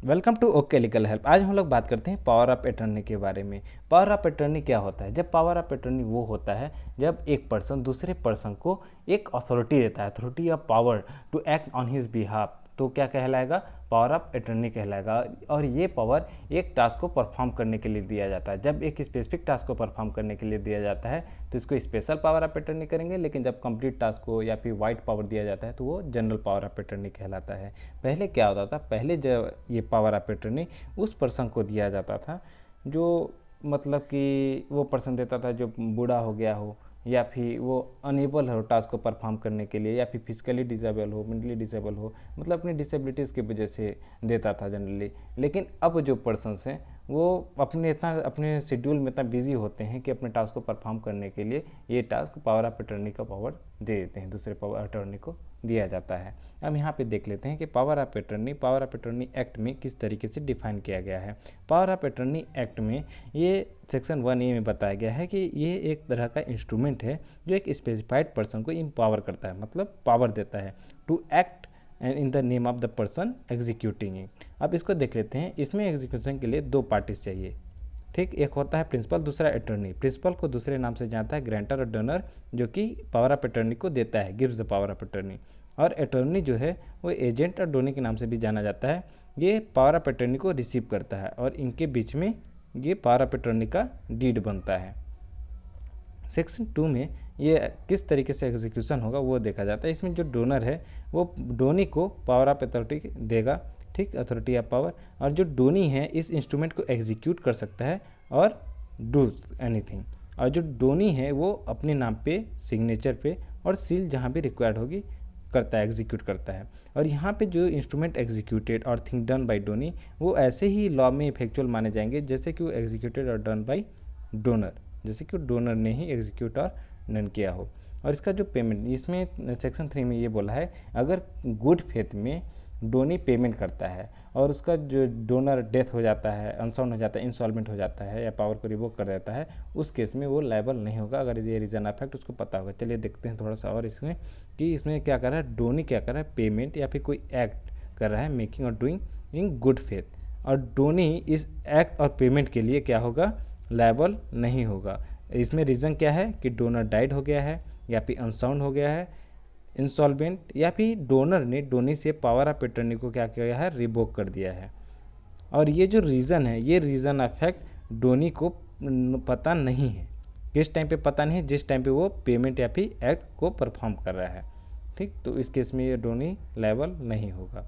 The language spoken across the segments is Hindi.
Welcome to okay legal help. आज हम लोग बात करते हैं पावर ऑफ अटर्नी के बारे में। पावर ऑफ अटर्नी क्या होता है? जब पावर ऑफ अटर्नी वो होता है जब एक पर्सन दूसरे पर्सन को एक अथॉरिटी देता है, authority of power to act on his behalf, तो क्या कहलाएगा? पावर ऑफ अटर्नी कहलाएगा। और ये पावर एक टास्क को परफॉर्म करने के लिए दिया जाता है। जब एक स्पेसिफिक टास्क को परफॉर्म करने के लिए दिया जाता है तो इसको स्पेशल पावर ऑफ अटर्नी करेंगे, लेकिन जब कंप्लीट टास्क को या फिर वाइड पावर दिया जाता है तो वो जनरल पावर ऑफ अटर्नी कहलाता है। पहले क्या होता था? पहले जब ये पावर ऑफ अटर्नी उस पर्सन को दिया जाता था जो मतलब कि वो पर्सन देता था जो बूढ़ा हो गया हो या फिर वो अनेबल हो टास्क को परफॉर्म करने के लिए, या फिर फिजिकली डिसेबल हो, मेंटली डिसेबल हो, मतलब अपनी डिसेबिलिटीज़ की वजह से देता था जनरली। लेकिन अब जो पर्सन्स हैं वो अपने शेड्यूल में इतना बिजी होते हैं कि अपने टास्क को परफॉर्म करने के लिए ये टास्क पावर ऑफ अटर्नी का पावर दे देते हैं, दूसरे पावर अटर्नी को दिया जाता है। अब यहाँ पे देख लेते हैं कि पावर ऑफ अटर्नी एक्ट में किस तरीके से डिफाइन किया गया है। पावर ऑफ अटर्नी एक्ट में ये सेक्शन 1A में बताया गया है कि ये एक तरह का इंस्ट्रूमेंट है जो एक स्पेसिफाइड पर्सन को इम्पावर करता है, मतलब पावर देता है to act in the name of the person executing it. अब इसको देख लेते हैं। इसमें एग्जीक्यूशन के लिए दो पार्टीज चाहिए, ठीक। एक होता है प्रिंसिपल, दूसरा अटर्नी। प्रिंसिपल को दूसरे नाम से जानता है ग्रांटर और डोनर, जो कि पावर ऑफ अटर्नी को देता है, gives the power of attorney. और अटर्नी जो है वो एजेंट और डोनी के नाम से भी जाना जाता है। ये पावर ऑफ अटर्नी को रिसीव करता है और इनके बीच में ये पावर ऑफ अटर्नी का डीड बनता है। सेक्शन 2 में ये किस तरीके से एग्जीक्यूशन होगा वो देखा जाता है। इसमें जो डोनर है वो डोनी को पावर ऑफ अथॉरिटी देगा, ठीक, अथॉरिटी ऑफ पावर। और जो डोनी है इस इंस्ट्रूमेंट को एग्जीक्यूट कर सकता है और डू एनीथिंग। और जो डोनी है वो अपने नाम पे, सिग्नेचर पे और सील जहाँ भी रिक्वायर्ड होगी करता है, एग्जीक्यूट करता है। और यहाँ पे जो इंस्ट्रूमेंट एग्जीक्यूटेड और थिंग डन बाय डोनी वो ऐसे ही लॉ में इफेक्चुअल माने जाएंगे जैसे कि वो एग्जीक्यूटेड और डन बाय डोनर, जैसे कि डोनर ने ही एग्जीक्यूट और डन किया हो। और इसका जो पेमेंट, इसमें सेक्शन 3 में ये बोला है अगर गुड फेथ में डोनी पेमेंट करता है और उसका जो डोनर डेथ हो जाता है, अनसाउंड हो जाता है, इंसॉल्वेंट हो जाता है या पावर को रिवोक कर देता है, उस केस में वो लायबल नहीं होगा अगर ये रीजन ऑफ फैक्ट उसको पता होगा। चलिए देखते हैं थोड़ा सा और इसमें कि इसमें क्या कर रहा है डोनी, क्या कर रहा है पेमेंट या फिर कोई एक्ट कर रहा है मेकिंग और डूइंग इन गुड फेथ, और डोनी इस एक्ट और पेमेंट के लिए क्या होगा? लायबल नहीं होगा। इसमें रीज़न क्या है कि डोनर डाइड हो गया है या फिर अनसाउंड हो गया है, इंसॉल्वेंट, या फिर डोनर ने डोनी से पावर ऑफ अटर्नी को क्या किया है? रिवोक कर दिया है। और ये जो रीज़न है ये रीज़न अफेक्ट डोनी को पता नहीं है। किस टाइम पे पता नहीं है? जिस टाइम पे वो पेमेंट या फिर एक्ट को परफॉर्म कर रहा है, ठीक। तो इस केस में ये डोनी लायबल नहीं होगा।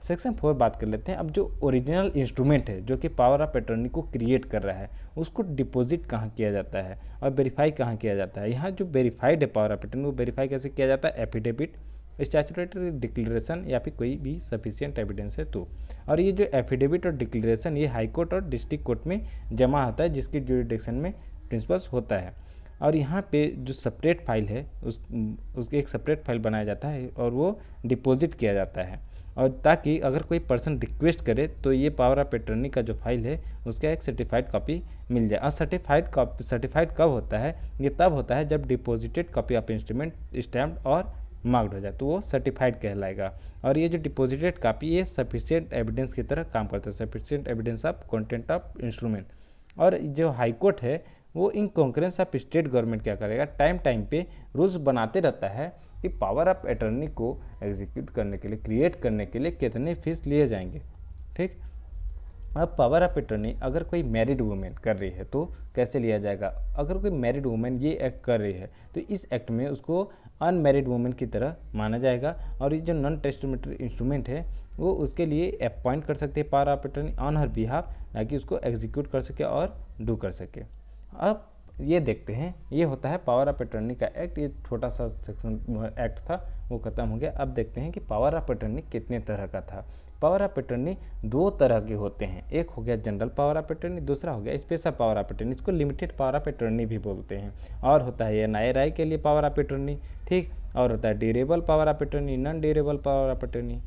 सेक्शन 4 बात कर लेते हैं। अब जो ओरिजिनल इंस्ट्रूमेंट है जो कि पावर ऑफ अटर्नी को क्रिएट कर रहा है उसको डिपॉजिट कहाँ किया जाता है और वेरीफाई कहाँ किया जाता है। यहाँ जो वेरीफाइड है पावर ऑफ अटर्नी वो वेरीफाई कैसे किया जाता है? एफिडेविट, स्टैट्यूटरी डिक्लेरेशन या फिर कोई भी सफिशिएंट एविडेंस है तो। और ये जो एफिडेविट और डिक्लेरेशन ये हाई कोर्ट और डिस्ट्रिक्ट कोर्ट में जमा होता है जिसकी ज्यूरिडिक्शन में प्रिंसिपल्स होता है। और यहाँ पे जो सेपरेट फाइल है उसकी एक सेपरेट फाइल बनाया जाता है और वो डिपॉजिट किया जाता है, और ताकि अगर कोई पर्सन रिक्वेस्ट करे तो ये पावर ऑफ अटर्नी का जो फाइल है उसका एक सर्टिफाइड कॉपी मिल जाए। और सर्टिफाइड कब होता है? ये तब होता है जब deposited copy of instrument stamped और मार्क्ड हो जाए तो वो सर्टिफाइड कहलाएगा। और ये जो डिपॉजिटेड कॉपी ये सफिशिएंट एविडेंस की तरह काम करता है, sufficient evidence of content of instrument. और जो हाई कोर्ट है वो इन कॉन्करेंस ऑफ स्टेट गवर्नमेंट क्या करेगा? टाइम पे रूल्स बनाते रहता है कि पावर ऑफ अटर्नी को एग्जीक्यूट करने के लिए, क्रिएट करने के लिए कितने फीस लिए जाएंगे, ठीक। अब पावर ऑफ अटर्नी अगर कोई मैरिड वुमेन कर रही है तो कैसे लिया जाएगा? अगर कोई मैरिड वुमेन ये एक्ट कर रही है तो इस एक्ट में उसको अनमैरिड वुमेन की तरह माना जाएगा। और ये जो नॉन टेस्टामेंटरी इंस्ट्रूमेंट है वो उसके लिए अपॉइंट कर सकते हैं power of attorney on her behalf, ताकि उसको एग्जीक्यूट कर सके और डू कर सके। अब ये देखते हैं, ये होता है पावर ऑफ अटर्नी का एक्ट। ये छोटा सा सेक्शन एक्ट था वो खत्म हो गया। अब देखते हैं कि पावर ऑफ अटर्नी कितने तरह का था। पावर ऑफ अटर्नी दो तरह के होते हैं, एक हो गया जनरल पावर ऑफ अटर्नी, दूसरा हो गया स्पेशल पावर ऑफ अटर्नी। इसको लिमिटेड पावर ऑफ अटर्नी भी बोलते हैं। और होता है NIRI के लिए पावर ऑफ अटर्नी, ठीक। और होता है durable power of attorney, non durable power of attorney.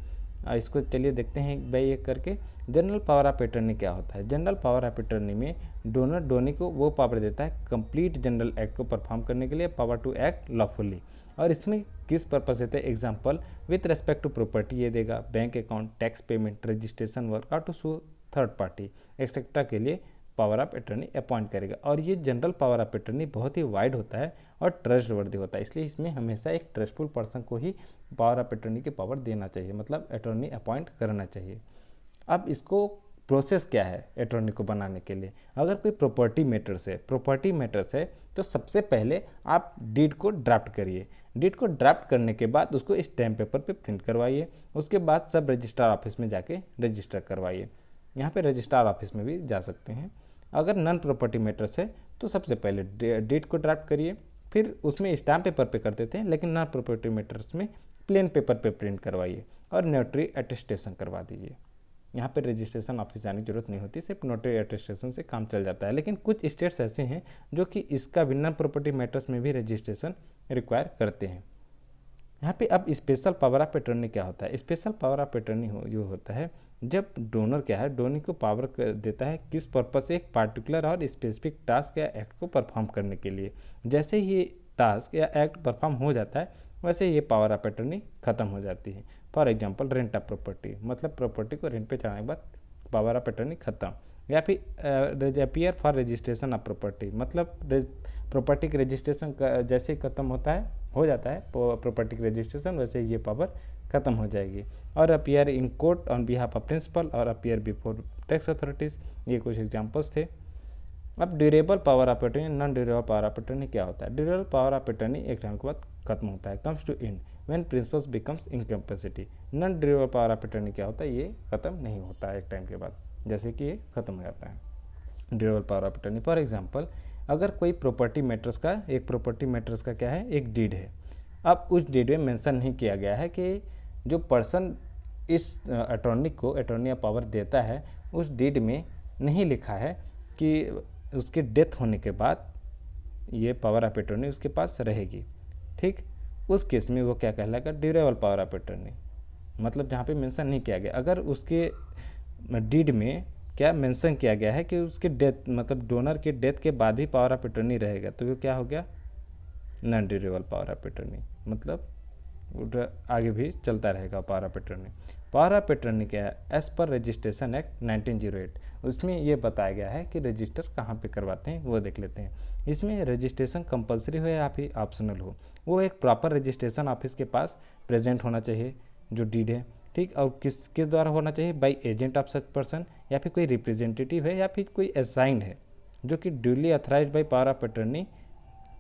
इसको चलिए देखते हैं एक बाई एक करके। जनरल पावर ऑफ अटॉर्नी क्या होता है? जनरल पावर ऑफ अटॉर्नी में डोनर डोनी को वो पावर देता है कंप्लीट जनरल एक्ट को परफॉर्म करने के लिए, पावर टू एक्ट लॉफुली। और इसमें किस पर्पस देते हैं? Example with respect to property ये देगा, bank account, tax payment, registration work और to show third party etcetera के लिए पावर ऑफ अटॉर्नी अपॉइंट करेगा। और ये जनरल पावर ऑफ अटॉर्नी बहुत ही वाइड होता है और ट्रस्टवर्दी होता है, इसलिए इसमें हमेशा एक ट्रस्टफुल पर्सन को ही पावर ऑफ अटॉर्नी की पावर देना चाहिए, मतलब अटॉर्नी अपॉइंट करना चाहिए। अब इसको प्रोसेस क्या है अटॉर्नी को बनाने के लिए? अगर कोई प्रॉपर्टी मैटर्स है तो सबसे पहले आप डीड को ड्राफ्ट करिए। डीड को ड्राफ्ट करने के बाद उसको स्टैम्प पेपर पे प्रिंट करवाइए। उसके बाद सब रजिस्ट्रार ऑफिस में जाके रजिस्टर करवाइए। यहाँ पे रजिस्ट्रार ऑफिस में भी जा सकते हैं। अगर नॉन प्रॉपर्टी मैटर्स है तो सबसे पहले डीड को ड्राफ्ट करिए, फिर उसमें स्टैम्प पेपर पे कर देते हैं, लेकिन नॉन प्रॉपर्टी मैटर्स में प्लेन पेपर पे प्रिंट करवाइए और नोटरी अटेस्टेशन करवा दीजिए। यहाँ पे रजिस्ट्रेशन ऑफिस जाने की जरूरत नहीं होती, सिर्फ नोटरी अटेस्टेशन से काम चल जाता है। लेकिन कुछ स्टेट्स ऐसे हैं जो कि इसका भी नॉन प्रॉपर्टी मैटर्स में भी रजिस्ट्रेशन रिक्वायर करते हैं। यहाँ पे अब स्पेशल पावर ऑफ अटॉर्नी क्या होता है? स्पेशल पावर ऑफ अटॉर्नी जो होता है जब डोनर क्या है, डोनी को पावर देता है किस पर्पस से? एक पार्टिकुलर और स्पेसिफिक टास्क या एक्ट को परफॉर्म करने के लिए। जैसे ही ये टास्क या एक्ट परफॉर्म हो जाता है वैसे ये पावर ऑफ अटॉर्नी खत्म हो जाती है। For example rent of property, मतलब प्रॉपर्टी को रेंट पे चढ़ाने के बाद पावर ऑफ अटॉर्नी खत्म। या फिर appear for registration of property, मतलब प्रॉपर्टी की रजिस्ट्रेशन जैसे ही खत्म होता है हो जाता है प्रॉपर्टी की रजिस्ट्रेशन, वैसे ये पावर खत्म हो जाएगी। और appear in court on behalf of principal और अपीयर बिफोर टैक्स अथॉरिटीज़, ये कुछ एग्जांपल्स थे। अब durable power of attorney, non durable power of attorney क्या होता है? ड्यूरेबल पावर ऑफ अटॉर्नी एक टाइम के बाद खत्म होता है, comes to end when principals becomes incapacity. Non durable power of attorney क्या होता है? ये खत्म नहीं होता है एक टाइम के बाद, जैसे कि ये खत्म हो जाता है durable power of attorney. For example अगर कोई प्रॉपर्टी मैटर्स का क्या है? एक डीड है। अब उस डीड में मेंशन नहीं किया गया है कि जो पर्सन इस अटॉर्नी को अटॉर्नी पावर देता है उस डीड में नहीं लिखा है कि उसके डेथ होने के बाद ये पावर ऑफ अटॉर्नी उसके पास रहेगी। ठीक, उस केस में वो क्या कहलाएगा? ड्यूरेबल पावर ऑफ अटॉर्नी, मतलब जहाँ पे मेंशन नहीं किया गया। अगर उसके डीड में क्या मेंशन किया गया है कि उसके डेथ, मतलब डोनर के डेथ के बाद भी पावर ऑफ अटॉर्नी रहेगा, तो वो क्या हो गया? Non durable power of attorney, मतलब आगे भी चलता रहेगा power of attorney. Power of attorney क्या है? एज पर रजिस्ट्रेशन एक्ट 1908, उसमें ये बताया गया है कि रजिस्टर कहाँ पे करवाते हैं वो देख लेते हैं। इसमें रजिस्ट्रेशन कंपलसरी हो या फिर ऑप्शनल हो, वो एक प्रॉपर रजिस्ट्रेशन ऑफिस के पास प्रेजेंट होना चाहिए जो डीड है। ठीक, और किसके द्वारा होना चाहिए? By agent of such person, या फिर कोई रिप्रेजेंटेटिव है या फिर कोई असाइंड है जो कि duly authorised by power of attorney.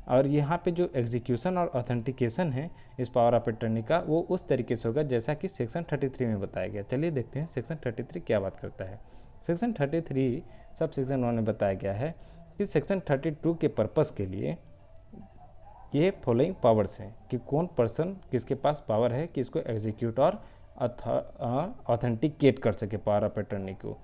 और यहाँ पे जो एग्जीक्यूशन और ऑथेंटिकेशन है इस पावर ऑफ अटॉर्नी का वो उस तरीके से होगा जैसा कि सेक्शन 33 में बताया गया। चलिए देखते हैं सेक्शन 33 क्या बात करता है। सेक्शन 33 सब सेक्शन 1 में बताया गया है कि सेक्शन 32 के पर्पस के लिए ये फॉलोइंग पावर्स हैं कि कौन पर्सन किसके पास पावर है कि इसको एग्जीक्यूट और ऑथेंटिकेट कर सके पावर ऑफ अटॉर्नी को।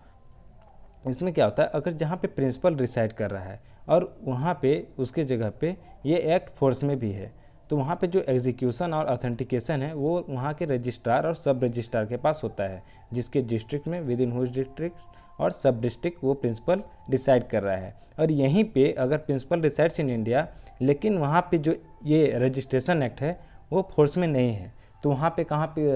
इसमें क्या होता है? अगर जहाँ पे प्रिंसिपल रिसाइड कर रहा है और वहाँ पे उसके जगह पे ये एक्ट फोर्स में भी है, तो वहाँ पे जो एग्जीक्यूशन और ऑथेंटिकेशन है वो वहाँ के रजिस्ट्रार और सब रजिस्ट्रार के पास होता है, जिसके डिस्ट्रिक्ट में विद इन हुज डिस्ट्रिक्ट और सब डिस्ट्रिक्ट वो प्रिंसिपल डिसाइड कर रहा है। और यहीं पे अगर प्रिंसिपल रिसाइड्स इन इंडिया लेकिन वहाँ पे जो ये रजिस्ट्रेशन एक्ट है वो फोर्स में नहीं है, तो वहाँ पे कहाँ पे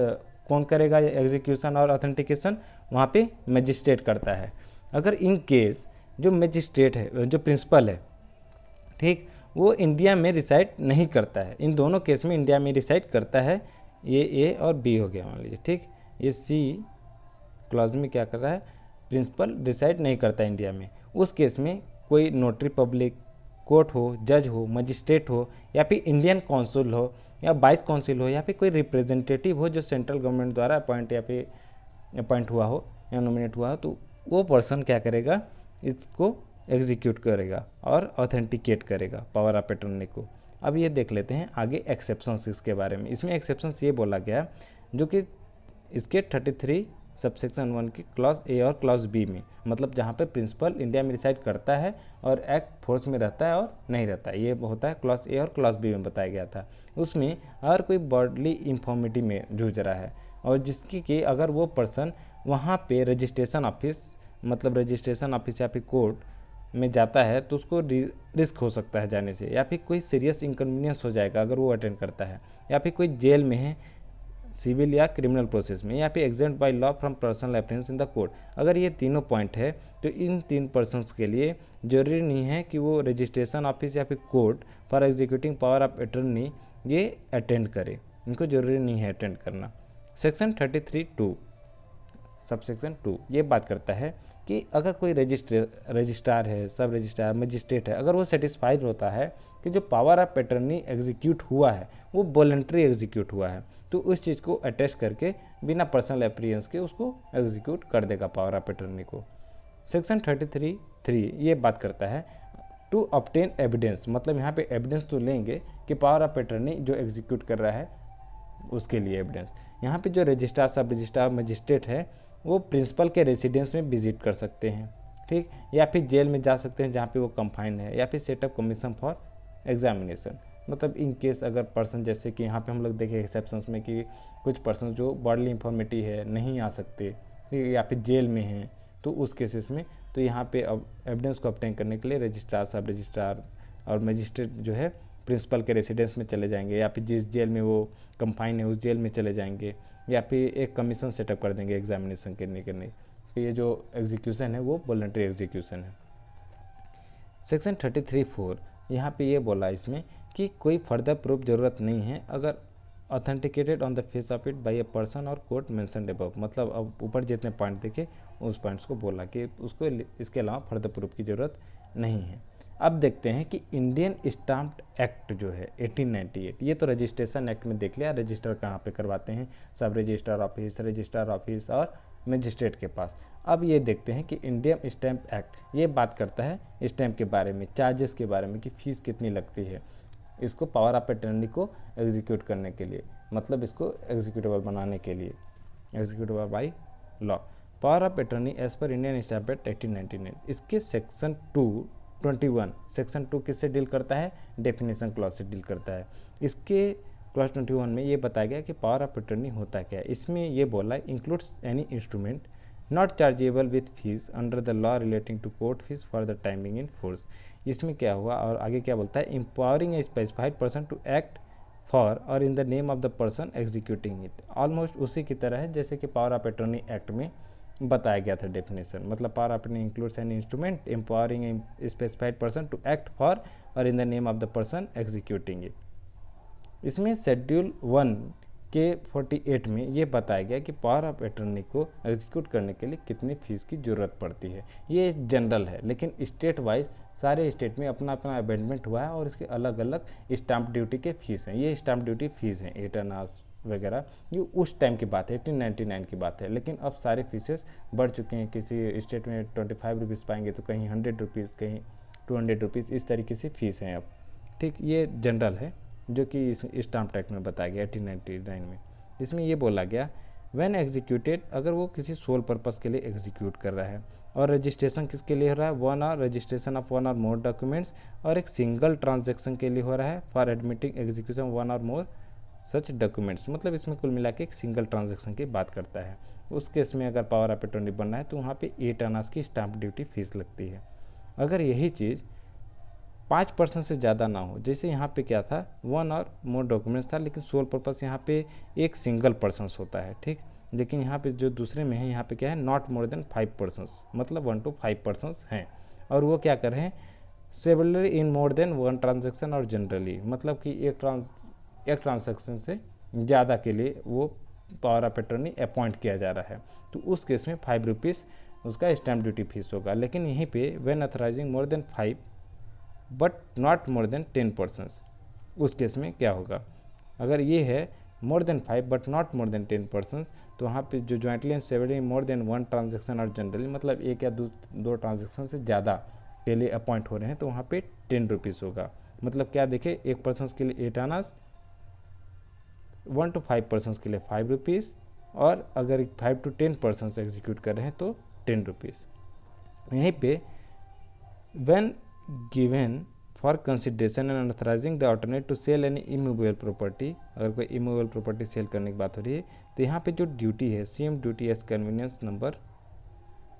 कौन करेगा ये एग्जीक्यूशन और ऑथेंटिकेशन? वहाँ पे मजिस्ट्रेट करता है। अगर इन केस जो मजिस्ट्रेट है, जो प्रिंसिपल है, ठीक, वो इंडिया में रिसाइड नहीं करता है, इन दोनों केस में इंडिया में रिसाइड करता है, ये ए और बी हो गया मान लीजिए। ठीक, ये सी क्लॉज में क्या कर रहा है? प्रिंसिपल रिसाइड नहीं करता इंडिया में। उस केस में कोई नोटरी पब्लिक, कोर्ट हो, जज हो, मजिस्ट्रेट हो, या फिर इंडियन कौंसिल हो या वाइस काउंसिल हो, या फिर कोई रिप्रेजेंटेटिव हो जो सेंट्रल गवर्नमेंट द्वारा अपॉइंट या फिर अपॉइंट हुआ हो या नॉमिनेट हुआ हो, तो वो पर्सन क्या करेगा? इसको एग्जीक्यूट करेगा और ऑथेंटिकेट करेगा पावर ऑफ अटॉर्नी को। अब ये देख लेते हैं आगे एक्सेप्शंस इसके बारे में। इसमें एक्सेप्शंस ये बोला गया जो कि इसके 33 सबसेक्शन 1 की क्लॉज ए और क्लॉज बी में, मतलब जहाँ पे प्रिंसिपल इंडिया में रिसाइड करता है और एक्ट फोर्स में रहता है और नहीं रहता है, ये होता है क्लॉज ए और क्लॉज बी में बताया गया था। उसमें अगर कोई बॉडली इंफॉर्मिटी में जूझ रहा है और जिसकी कि अगर वो पर्सन वहाँ पे रजिस्ट्रेशन ऑफिस मतलब रजिस्ट्रेशन ऑफिस या फिर कोर्ट में जाता है तो उसको रिस्क हो सकता है जाने से, या फिर कोई सीरियस इनकन्वीनियंस हो जाएगा अगर वो अटेंड करता है, या फिर कोई जेल में है सिविल या क्रिमिनल प्रोसेस में, या फिर exempt by law from personal offence in the court. अगर ये तीनों पॉइंट है तो इन 3 पर्सन्स के लिए जरूरी नहीं है कि वो रजिस्ट्रेशन ऑफिस या फिर court for executing power of attorney ये अटेंड करे, इनको जरूरी नहीं है अटेंड करना। सेक्शन 33(2) सबसेक्शन 2 ये बात करता है कि अगर कोई रजिस्ट्रार है, सब रजिस्ट्रार, मजिस्ट्रेट है, अगर वो सेटिस्फाइड होता है कि जो पावर ऑफ अटर्नी एग्जीक्यूट हुआ है वो वॉलंटरी एग्जीक्यूट हुआ है, तो उस चीज़ को अटैच करके बिना पर्सनल अप्रियंस के उसको एग्जीक्यूट कर देगा पावर ऑफ अटर्नी को। सेक्शन 33(3) ये बात करता है टू ऑब्टेन एविडेंस, मतलब यहाँ पे एविडेंस तो लेंगे कि पावर ऑफ अटर्नी जो एग्जीक्यूट कर रहा है उसके लिए एविडेंस। यहाँ पे जो रजिस्ट्रार, सब रजिस्ट्रार, मजिस्ट्रेट है वो प्रिंसिपल के रेसिडेंस में विजिट कर सकते हैं, ठीक, या फिर जेल में जा सकते हैं जहाँ पे वो कंफाइंड है, या फिर सेटअप कमीशन फॉर एग्जामिनेशन। मतलब इन केस अगर पर्सन, जैसे कि यहाँ पे हम लोग देखें एक्सेप्शंस में कि कुछ पर्सन जो बॉडली इंफॉर्मिटी है नहीं आ सकते या फिर जेल में हैं, तो उस केसेस में तो यहाँ पे अब एविडेंस को ऑब्टेन करने के लिए रजिस्ट्रार, सब रजिस्ट्रार और मजिस्ट्रेट जो है प्रिंसिपल के रेसिडेंस में चले जाएंगे, या फिर जिस जेल में वो कंफाइन है उस जेल में चले जाएंगे, या फिर एक कमीशन सेटअप कर देंगे एग्जामिनेशन करने के लिए। ये जो एग्जीक्यूशन है वो वॉलंटरी एग्जीक्यूशन है। सेक्शन 33(4) यहाँ पे ये बोला इसमें कि कोई फर्दर प्रूफ ज़रूरत नहीं है अगर authenticated on the face of it by a person और कोर्ट मेंशन्ड अबव। मतलब अब ऊपर जितने पॉइंट देखे उस पॉइंट्स को बोला कि उसको इसके अलावा फर्दर प्रूफ की ज़रूरत नहीं है। अब देखते हैं कि इंडियन स्टाम्प्ड एक्ट जो है 1898, ये तो रजिस्ट्रेशन एक्ट में देख लिया, रजिस्टर कहाँ पे करवाते हैं, सब रजिस्ट्रार ऑफिस और मजिस्ट्रेट के पास। अब ये देखते हैं कि इंडियन स्टैम्प एक्ट ये बात करता है स्टैम्प के बारे में, चार्जेस के बारे में कि फ़ीस कितनी लगती है इसको पावर ऑफ अटर्नी को एग्जीक्यूट करने के लिए, मतलब इसको एग्जीक्यूटेबल बनाने के लिए, executable by law. Power of attorney as per Indian stamp act 1899, इसके सेक्शन 21 सेक्शन 2 किससे डील करता है, डेफिनेशन क्लॉज से डील करता है। इसके क्लॉज 21 में ये बताया गया कि पावर ऑफ अटर्नी होता क्या है। इसमें ये बोला includes any instrument not chargeable with fees under the law relating to court fees for the timing in force. इसमें क्या हुआ और आगे क्या बोलता है, empowering a specified person to act for और in the name of the person executing it. Almost उसी की तरह है जैसे कि पावर ऑफ अटर्नी एक्ट में बताया गया था डेफिनेशन। मतलब power of attorney includes an instrument empowering a specified person to act for और in the name of the person executing it. इसमें शेड्यूल 1 के 48 में ये बताया गया कि पावर ऑफ अटर्नी को एग्जीक्यूट करने के लिए कितनी फीस की ज़रूरत पड़ती है। ये जनरल है, लेकिन स्टेट वाइज सारे स्टेट में अपना अपना अमेंडमेंट हुआ है और इसके अलग अलग स्टाम्प ड्यूटी के फीस हैं। ये स्टाम्प ड्यूटी फीस हैं 8 आनास वगैरह, ये उस टाइम की बात है, 1899 की बात है। लेकिन अब सारे फीसेस बढ़ चुके हैं, किसी स्टेट में 25 रुपीज़ पाएंगे तो कहीं 100 रुपीज़, कहीं 200 रुपीज़, इस तरीके से फीस हैं अब, ठीक। ये जनरल है जो कि इस स्टाम्प एक्ट में बताया गया 1899 में। इसमें ये बोला गया व्हेन एग्जीक्यूटेड, अगर वो किसी सोल पर्पस के लिए एग्जीक्यूट कर रहा है, और रजिस्ट्रेशन किसके लिए हो रहा है, वन और रजिस्ट्रेशन ऑफ वन और मोर डॉक्यूमेंट्स, और एक सिंगल ट्रांजैक्शन के लिए हो रहा है फॉर एडमिटिंग एग्जीक्यूशन वन और मोर सच डॉक्यूमेंट्स। मतलब इसमें कुल मिला के एक सिंगल ट्रांजैक्शन की बात करता है। उस केस में अगर पावर ऑफ अटर्नी बनना है तो वहाँ पे 8 आनास की स्टाम्प ड्यूटी फीस लगती है। अगर यही चीज़ 5% से ज़्यादा ना हो, जैसे यहाँ पे क्या था, वन और मोर डॉक्यूमेंट्स था, लेकिन सोल पर्पस यहाँ पे एक सिंगल पर्सन्स होता है, ठीक। लेकिन यहाँ पे जो दूसरे में है, यहाँ पे क्या है, नॉट मोर देन 5 पर्सन्स, मतलब 1 to 5 पर्सन्स हैं, और वो क्या कर रहे हैं, सेवरली इन मोर देन वन ट्रांजेक्शन और जनरली, मतलब कि एक ट्रांजेक्शन से ज़्यादा के लिए वो पावर ऑफ अटर्नी अपॉइंट किया जा रहा है, तो उस केस में 5 रुपीज़ उसका स्टैम्प ड्यूटी फीस होगा। लेकिन यहीं पे when authorising more than 5 but not more than 10 persons, उस केस में क्या होगा, अगर ये है more than 5 but not more than 10 persons, तो वहाँ पे जो jointly and severally more than one transaction और जनरली, मतलब एक या दो ट्रांजेक्शन से ज़्यादा के लिए अपॉइंट हो रहे हैं, तो वहाँ पे 10 रुपीज़ होगा। मतलब क्या देखें, एक पर्सन के लिए 8 आनास, 1 to 5 पर्सन्स के लिए 5 रुपीज़, और अगर 5 to 10 पर्सन्स एग्जीक्यूट कर रहे हैं तो 10 रुपीज़। यहीं पे when given for consideration and authorizing the alternate to sell any immovable property, अगर कोई इमूवेबल प्रॉपर्टी सेल करने की बात हो रही है तो यहाँ पे जो ड्यूटी है same duty as conveyance number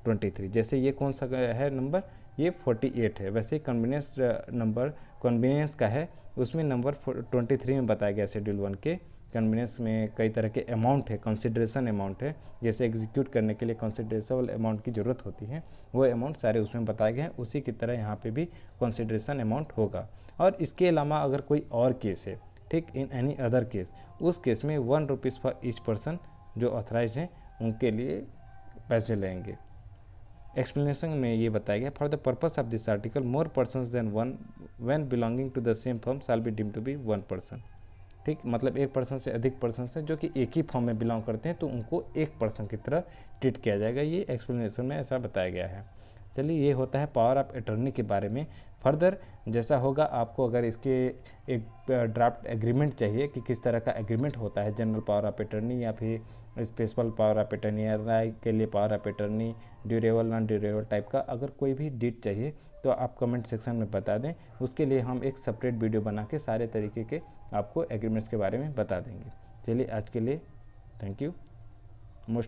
23, जैसे ये कौन सा है नंबर, ये 48 है, वैसे कन्वीनियंस नंबर कन्वीनियंस का है उसमें नंबर 23 में बताया गया शेड्यूल 1 के। कन्वीनियंस में कई तरह के अमाउंट है, कंसिडरेशन अमाउंट है, जैसे एग्जीक्यूट करने के लिए कंसिडरेशन अमाउंट की ज़रूरत होती है, वो अमाउंट सारे उसमें बताए गए हैं। उसी की तरह यहाँ पे भी कंसिडरेशन अमाउंट होगा। और इसके अलावा अगर कोई और केस है, ठीक, इन एनी अदर केस, उस केस में 1 रुपीज़ फॉर ईच पर्सन जो ऑथराइज हैं उनके लिए पैसे लेंगे। एक्सप्लेनेशन में ये बताया गया, for the purpose of this article more persons than one when belonging to the same firm shall be deemed to be 1 person. ठीक, मतलब एक पर्सन से अधिक पर्सन से जो कि एक ही फॉर्म में बिलोंग करते हैं तो उनको एक पर्सन की तरह ट्रीट किया जाएगा, ये एक्सप्लेनेशन में ऐसा बताया गया है। चलिए, ये होता है पावर ऑफ अटॉर्नी के बारे में। फर्दर जैसा होगा आपको अगर इसके एक ड्राफ्ट एग्रीमेंट चाहिए कि किस तरह का एग्रीमेंट होता है, जनरल पावर ऑफ अटॉर्नी या फिर स्पेशल पावर ऑफ अटॉर्नी या राय के लिए power of attorney, durable non durable type का, अगर कोई भी डीट चाहिए तो आप कमेंट सेक्शन में बता दें, उसके लिए हम एक सेपरेट वीडियो बना के सारे तरीके के आपको एग्रीमेंट्स के बारे में बता देंगे। चलिए, आज के लिए थैंक यू।